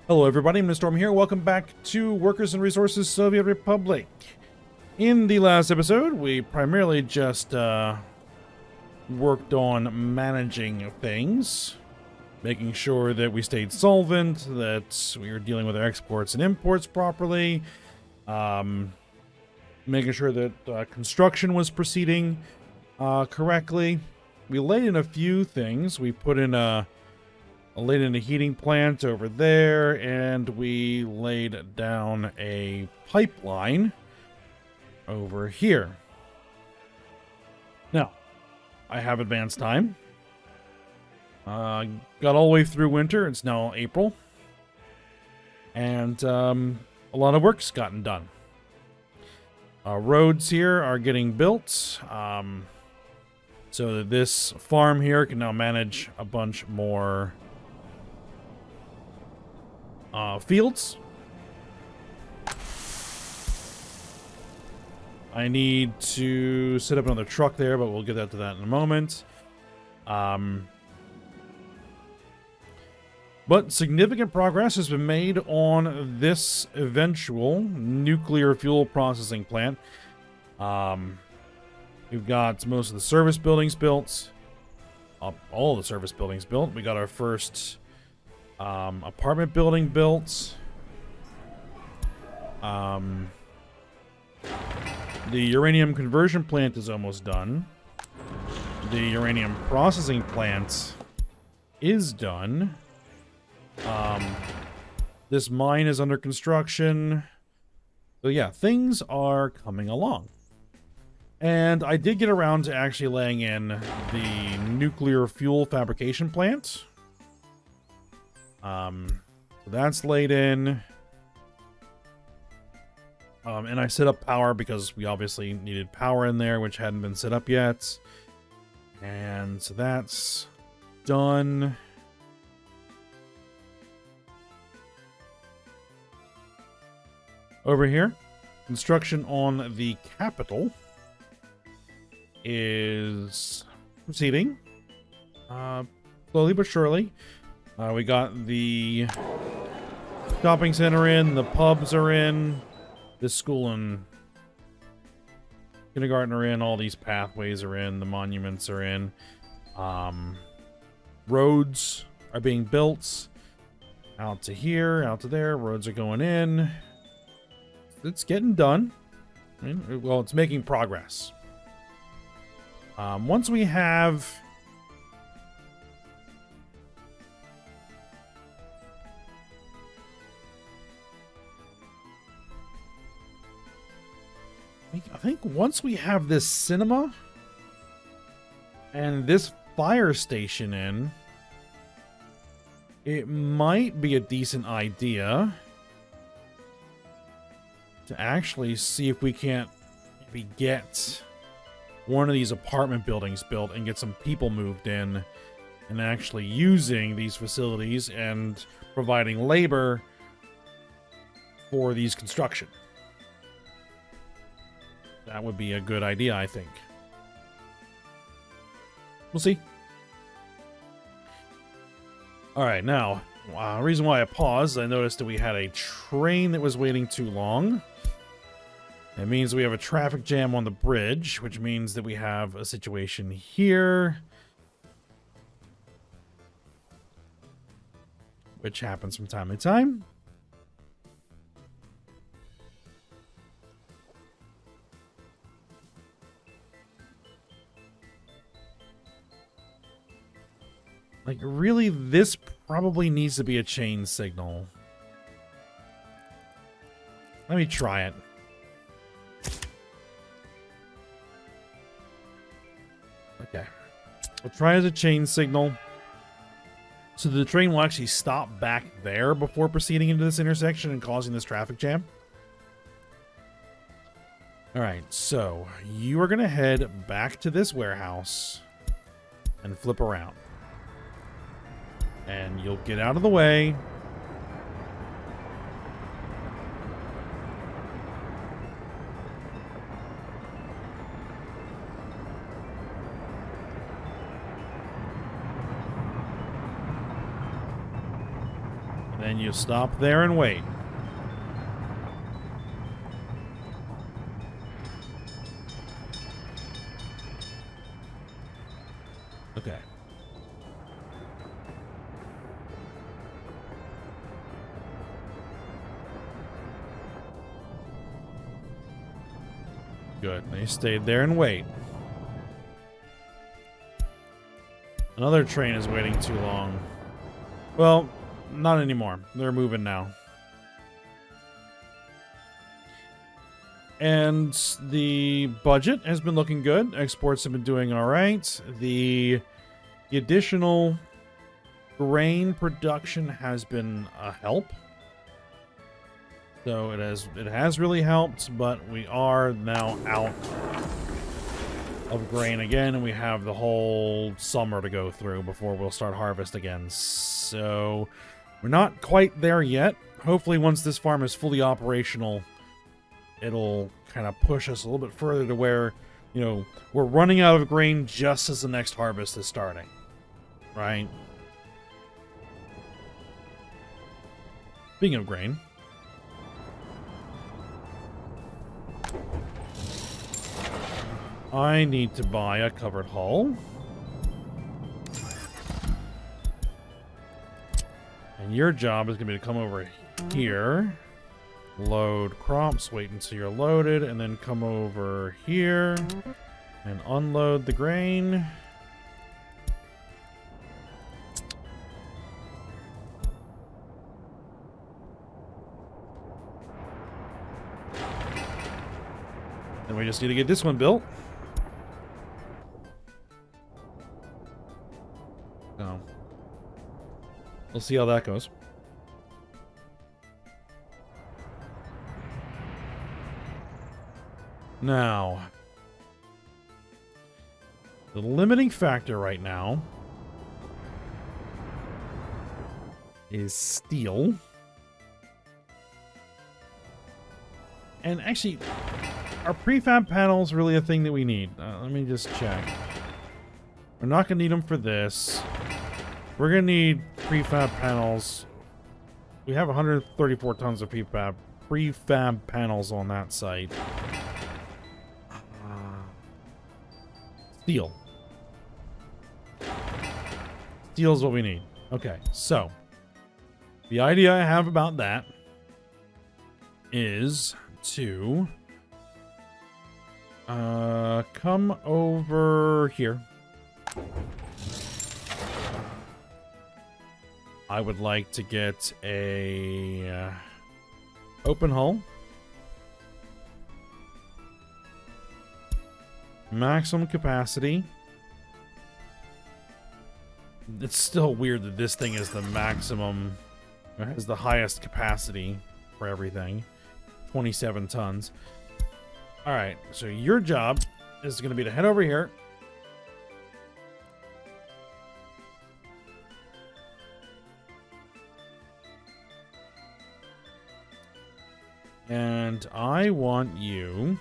Hello everybody, I'm Storm here. Welcome back to Workers and Resources Soviet Republic. In the last episode, we primarily just worked on managing things, making sure that we stayed solvent, that we were dealing with our exports and imports properly, making sure that construction was proceeding correctly. We laid in a few things. We put in laid in a heating plant over there, and we laid down a pipeline over here. Now, I have advanced time. Got all the way through winter. It's now April. And a lot of work's gotten done. Roads here are getting built. So that this farm here can now manage a bunch more fields. I need to set up another truck there, but we'll get to that in a moment. But significant progress has been made on this eventual nuclear fuel processing plant. We've got most of the service buildings built. All the service buildings built. We got our first apartment building built. The uranium conversion plant is almost done. The uranium processing plant is done. This mine is under construction. So yeah, things are coming along. And I did get around to actually laying in the nuclear fuel fabrication plant. So that's laid in. And I set up power because we obviously needed power in there, which hadn't been set up yet. And so that's done. Over here, construction on the capital is proceeding. Slowly but surely. We got the shopping center in, the pubs are in, this school and kindergarten are in, all these pathways are in, the monuments are in. Roads are being built out to here, out to there. Roads are going in. It's getting done. I mean, well, it's making progress. Once we have I think once we have this cinema and this fire station in, it might be a decent idea to actually see if we can't maybe get one of these apartment buildings built and get some people moved in and actually using these facilities and providing labor for these construction. That would be a good idea, I think. We'll see. Alright, now, reason why I paused, I noticed that we had a train that was waiting too long. It means we have a traffic jam on the bridge, which means that we have a situation here, which happens from time to time. Like, really, this probably needs to be a chain signal. Let me try it. Okay. We'll try as a chain signal. So the train will actually stop back there before proceeding into this intersection and causing this traffic jam. Alright, so you are going to head back to this warehouse and flip around. And you'll get out of the way. Then you stop there and wait. Okay. Good. They stayed there and wait. Another train is waiting too long. Well, not anymore. They're moving now. And the budget has been looking good. Exports have been doing all right. The additional grain production has been a help. So it has really helped, but we are now out of grain again, and we have the whole summer to go through before we'll start harvest again. So we're not quite there yet. Hopefully once this farm is fully operational, it'll kind of push us a little bit further to where, you know, we're running out of grain just as the next harvest is starting. Right? Speaking of grain, I need to buy a covered hull. And your job is going to be to come over here, load crops, wait until you're loaded, and then come over here and unload the grain. And we just need to get this one built. So, we'll see how that goes. Now, the limiting factor right now is steel. And actually, are prefab panels really a thing that we need? Let me just check. We're not going to need them for this. We're going to need prefab panels. We have 134 tons of prefab panels on that site. Steel. Steel is what we need. Okay, so the idea I have about that is to come over here. I would like to get a open hull. Maximum capacity. It's still weird that this thing is the maximum, is the highest capacity for everything. 27 tons. Alright, so your job is going to be to head over here. And I want you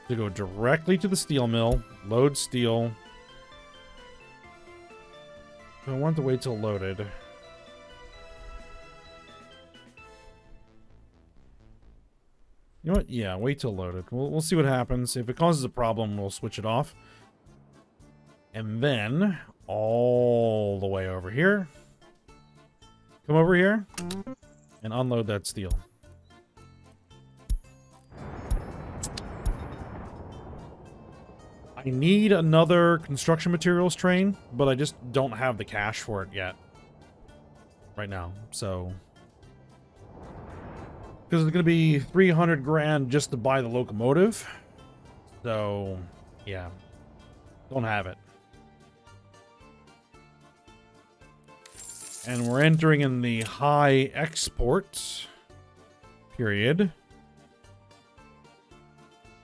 to go directly to the steel mill, load steel. I want to wait till loaded. You know what? Yeah, wait till loaded. We'll see what happens. If it causes a problem, we'll switch it off. And then, all the way over here. Come over here and unload that steel. I need another construction materials train, but I just don't have the cash for it yet. Right now, so... Because it's going to be 300 grand just to buy the locomotive. So, yeah. Don't have it. And we're entering in the high export period.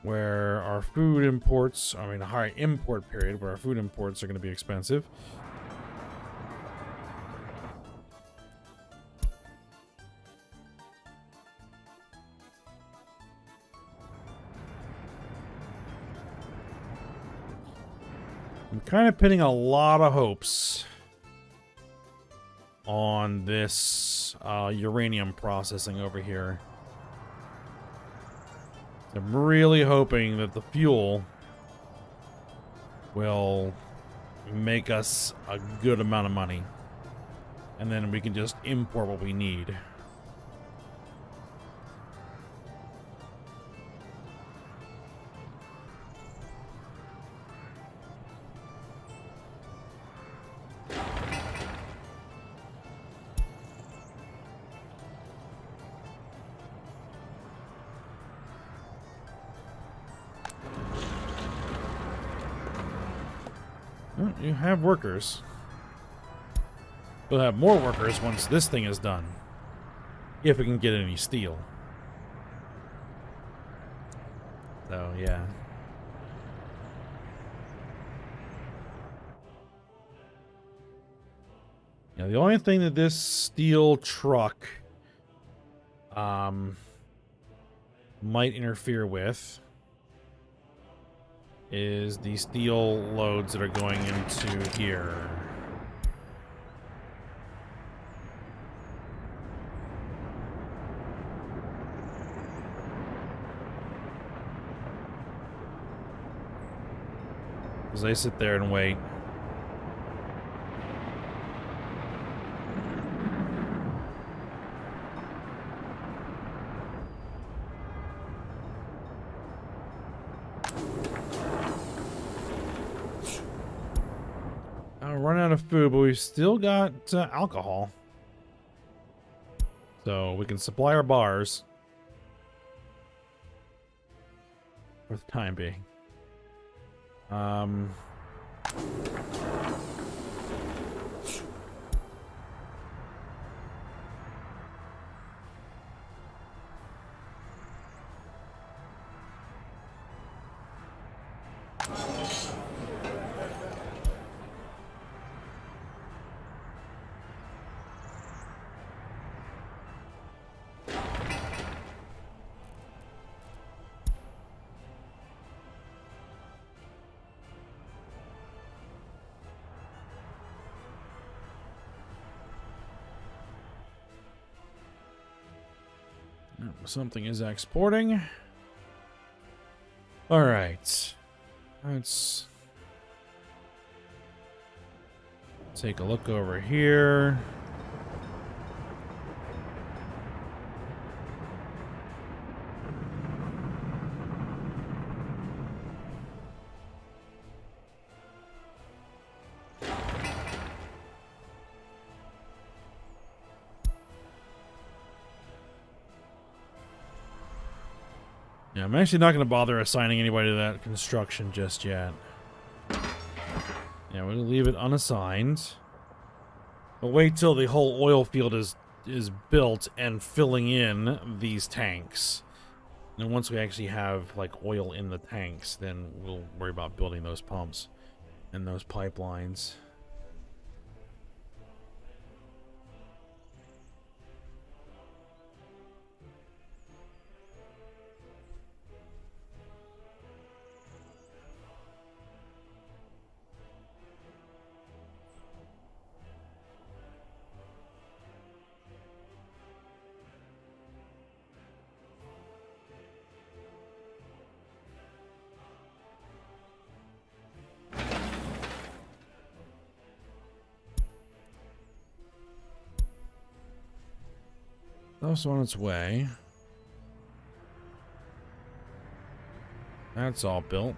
Where our food imports, I mean a high import period, where our food imports are going to be expensive. I'm kind of pinning a lot of hopes on this uranium processing over here. I'm really hoping that the fuel will make us a good amount of money. And then we can just import what we need. Well, you have workers. We'll have more workers once this thing is done. If we can get any steel. So, yeah. Now, the only thing that this steel truck might interfere with is the steel loads that are going into here. Because they sit there and wait. Run out of food, but we've still got alcohol. So we can supply our bars. For the time being. Something is exporting. All right. Let's take a look over here. Yeah, I'm actually not going to bother assigning anybody to that construction just yet. Yeah, we'll leave it unassigned. But wait till the whole oil field is built and filling in these tanks. And once we actually have like oil in the tanks, then we'll worry about building those pumps and those pipelines. That's on its way. That's all built.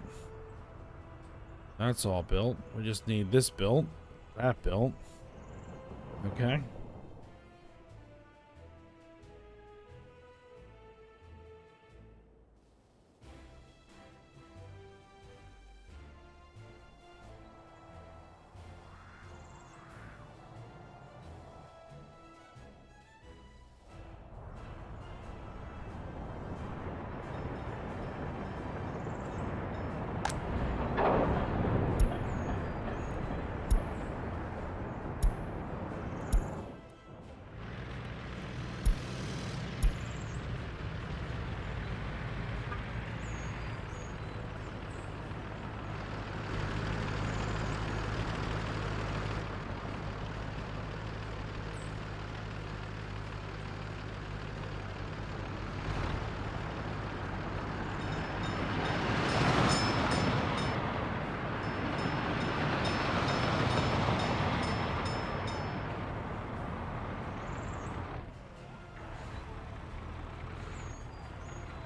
That's all built. We just need this built. That built. Okay.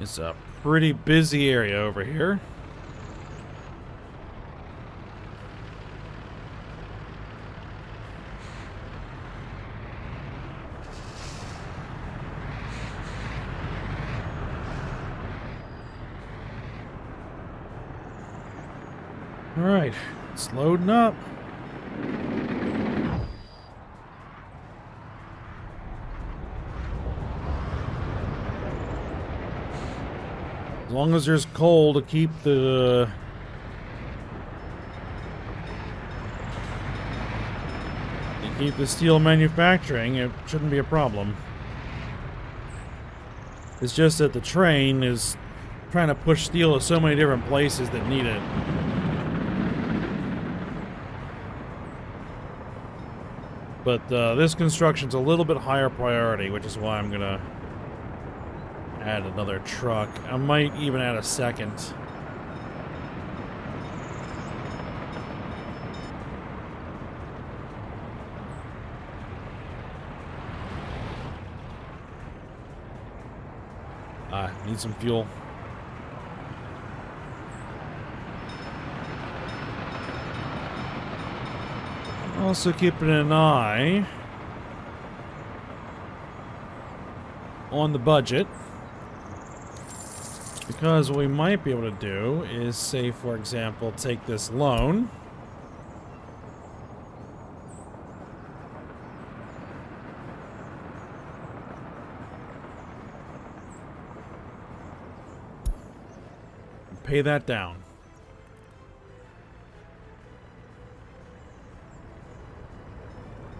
It's a pretty busy area over here. All right, it's loading up. As long as there's coal to keep the steel manufacturing, it shouldn't be a problem. It's just that the train is trying to push steel to so many different places that need it. But this construction's a little bit higher priority, which is why I'm gonna add another truck. I might even add a second. Need some fuel. Also keeping an eye on the budget, because what we might be able to do is, say for example, take this loan. Pay that down.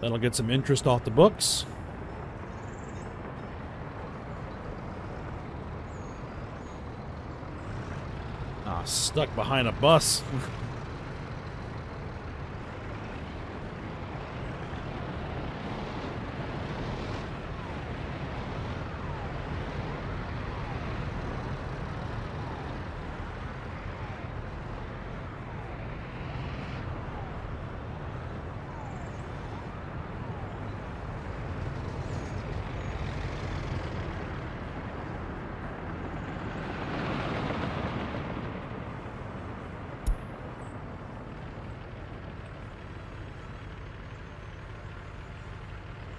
That'll get some interest off the books. Ah, stuck behind a bus.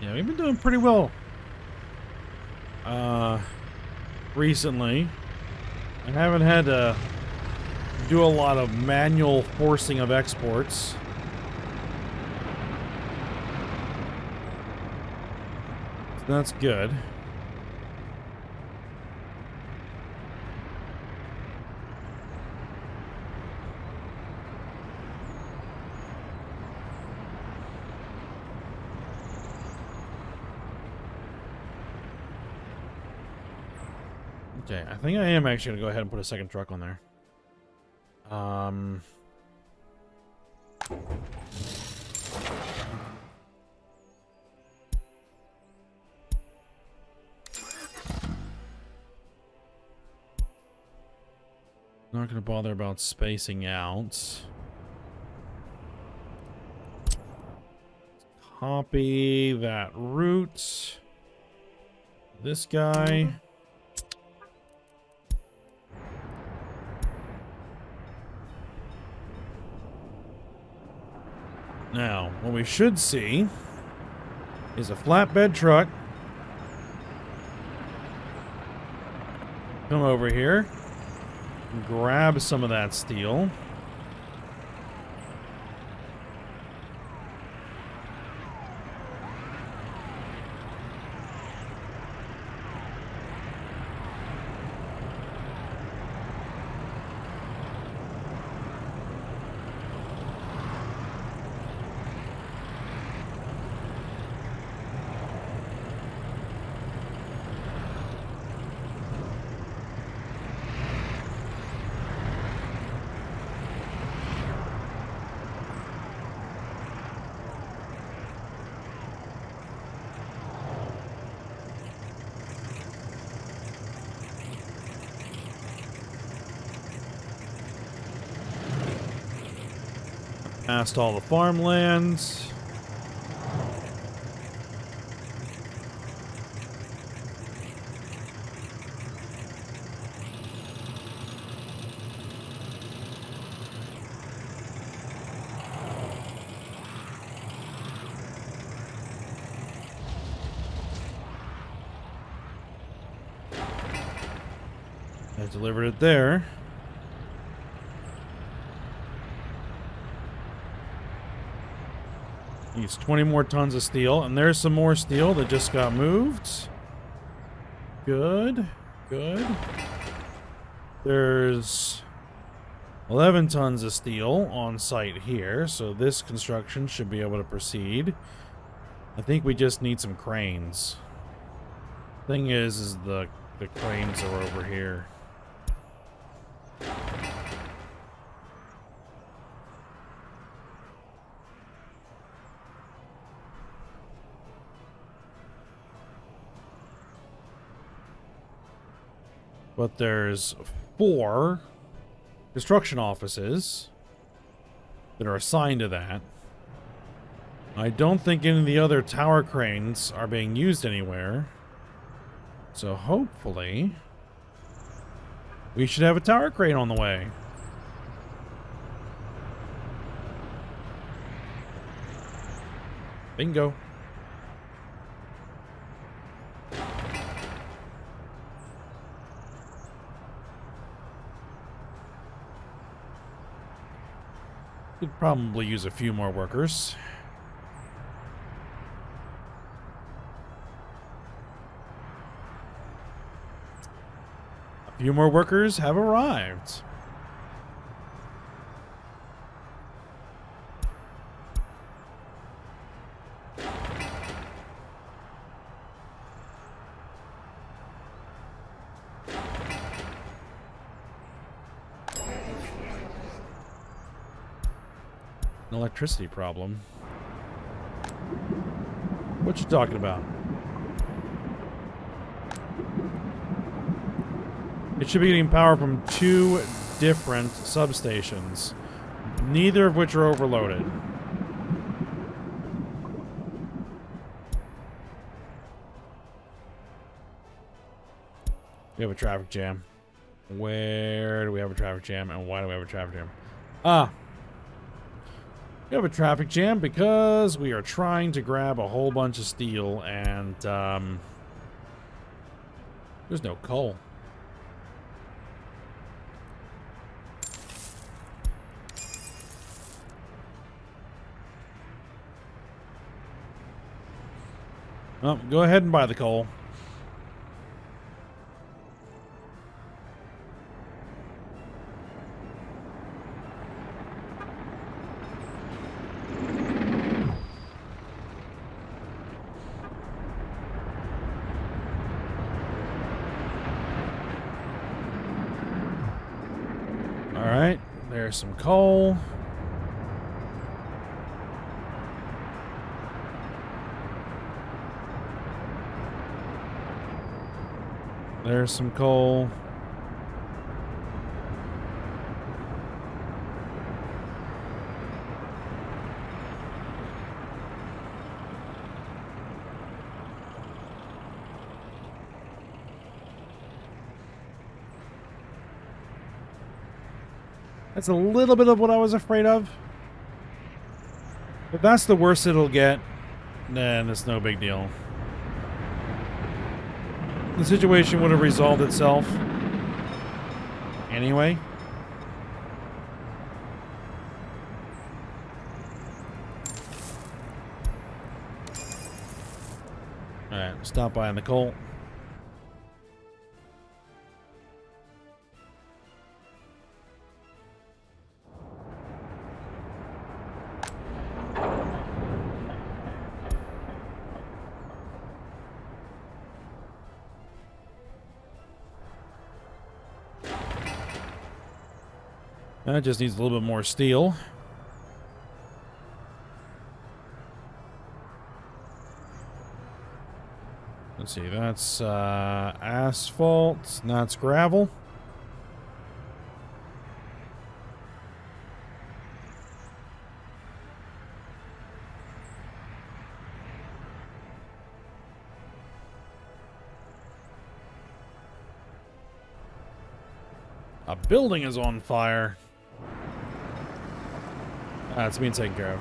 Yeah, we've been doing pretty well recently. I haven't had to do a lot of manual forcing of exports. So that's good. Okay, I think I am actually gonna go ahead and put a second truck on there. Not gonna bother about spacing out. Copy that route. This guy. Now, what we should see is a flatbed truck come over here, grab some of that steel. Past all the farmlands. I delivered it there. Needs 20 more tons of steel, and there's some more steel that just got moved. Good, good. There's 11 tons of steel on site here, so this construction should be able to proceed. I think we just need some cranes. Thing is the cranes are over here. But there's 4 construction offices that are assigned to that. I don't think any of the other tower cranes are being used anywhere. So hopefully we should have a tower crane on the way. Bingo. Could probably use a few more workers. A few more workers have arrived. An electricity problem. What you talking about? It should be getting power from 2 different substations, neither of which are overloaded. We have a traffic jam. Where do we have a traffic jam, and why do we have a traffic jam? Ah. We have a traffic jam because we are trying to grab a whole bunch of steel and there's no coal. Oh, go ahead and buy the coal. Alright, there's some coal. There's some coal. That's a little bit of what I was afraid of. If that's the worst it'll get, then it's no big deal. The situation would have resolved itself anyway. Alright, stop buying the coal. That just needs a little bit more steel. Let's see, that's asphalt, and that's gravel. A building is on fire. It's being taken care of.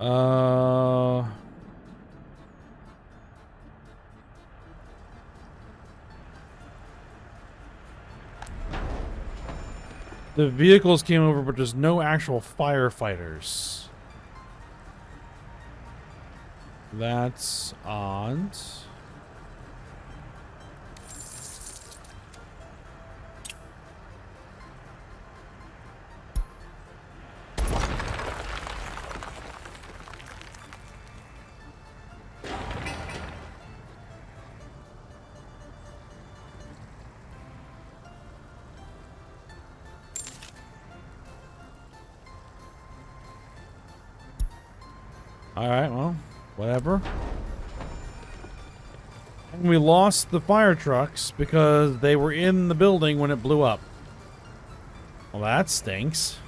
Uh... The vehicles came over, but there's no actual firefighters. That's odd. Alright, well, whatever. And we lost the fire trucks because they were in the building when it blew up. Well, that stinks.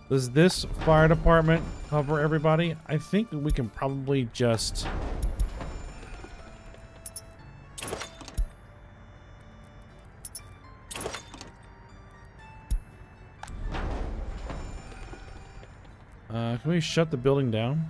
Does this fire department cover everybody? I think we can probably just... can we shut the building down?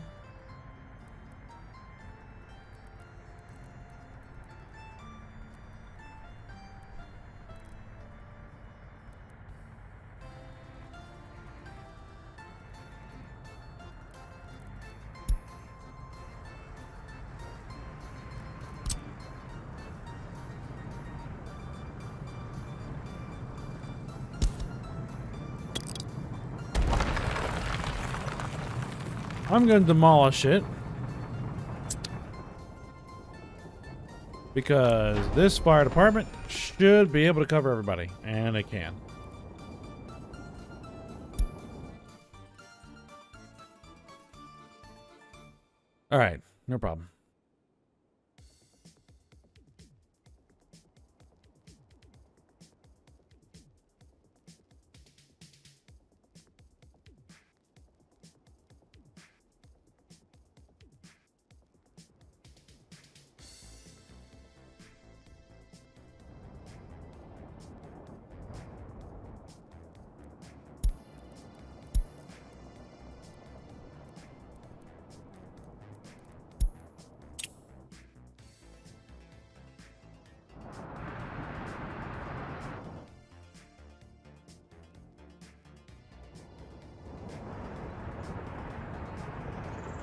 I'm going to demolish it. Because this fire department should be able to cover everybody. And it can. Alright, no problem.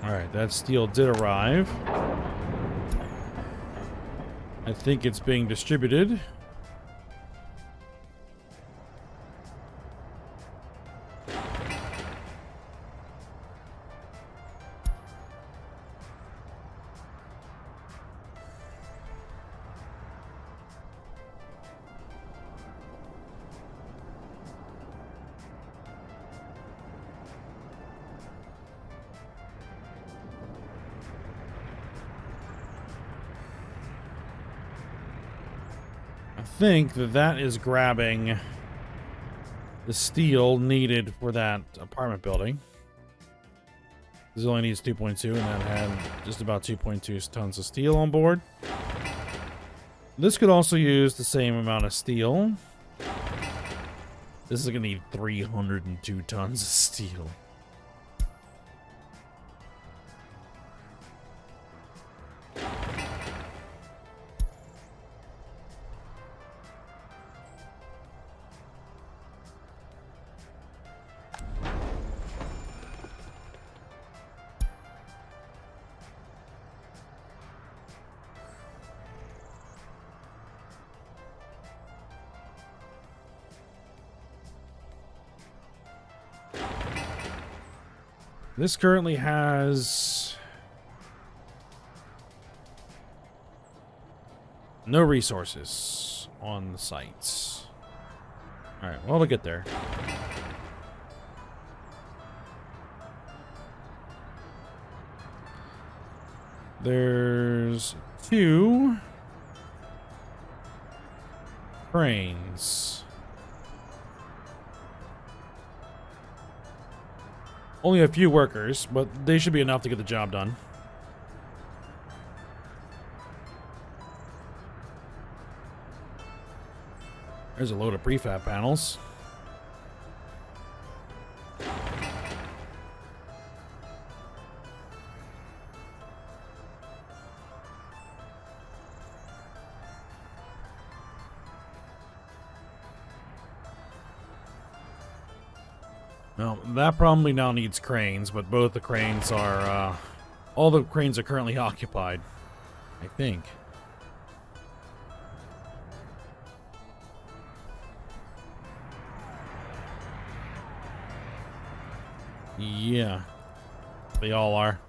Alright, that steel did arrive. I think it's being distributed. I think that is grabbing the steel needed for that apartment building. This only needs 2.2, and that had just about 2.2 tons of steel on board. This could also use the same amount of steel. This is going to need 302 tons of steel. This currently has no resources on the sites. Alright, well, we'll get there. There's 2 cranes. Only a few workers, but they should be enough to get the job done. There's a load of prefab panels. Well, that probably now needs cranes, but both the cranes are, all the cranes are currently occupied, I think. Yeah, they all are.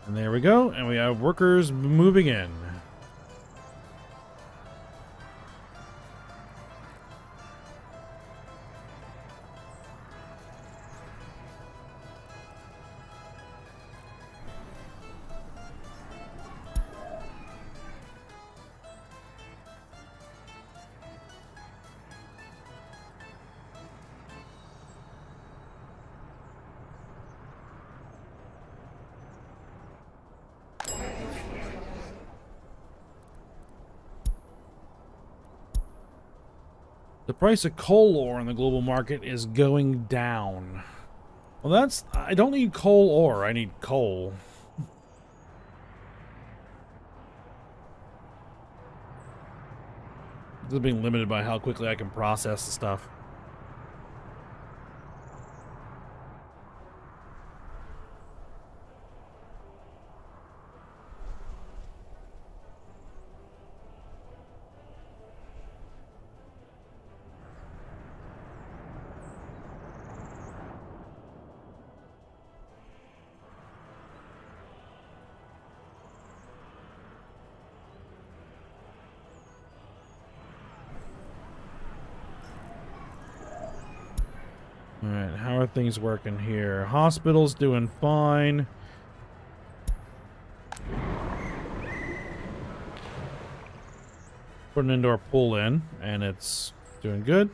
And there we go, and we have workers moving in. The price of coal ore in the global market is going down. Well, I don't need coal ore, I need coal. This is being limited by how quickly I can process the stuff. Alright, how are things working here? Hospital's doing fine. Put an indoor pool in, and it's doing good.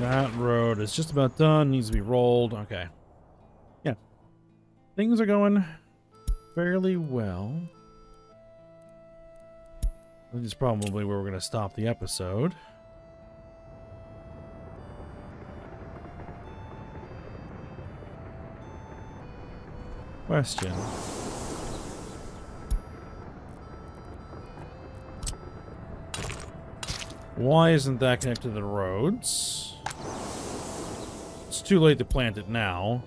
That road is just about done. Needs to be rolled. Okay. Yeah. Things are going fairly well. This is probably where we're going to stop the episode. Question. Why isn't that connected to the roads? It's too late to plant it now.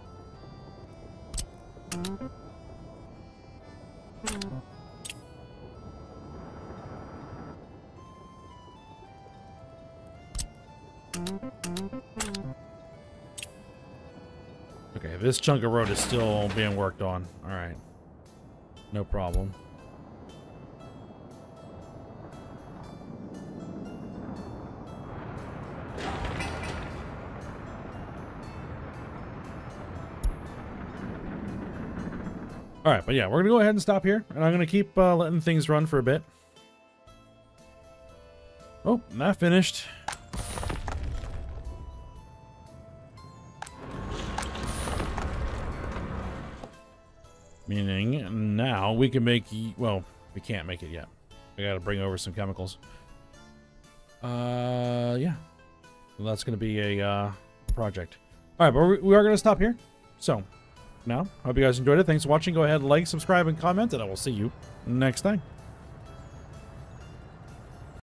Okay, this chunk of road is still being worked on. Alright. No problem. Alright, but yeah, we're going to go ahead and stop here. And I'm going to keep letting things run for a bit. Oh, not finished. Meaning, now we can make... Well, we can't make it yet. We got to bring over some chemicals. Yeah. Well, that's going to be a project. Alright, but we are going to stop here. So... Now, hope you guys enjoyed it. Thanks for watching. Go ahead, like, subscribe, and comment, and I will see you next time.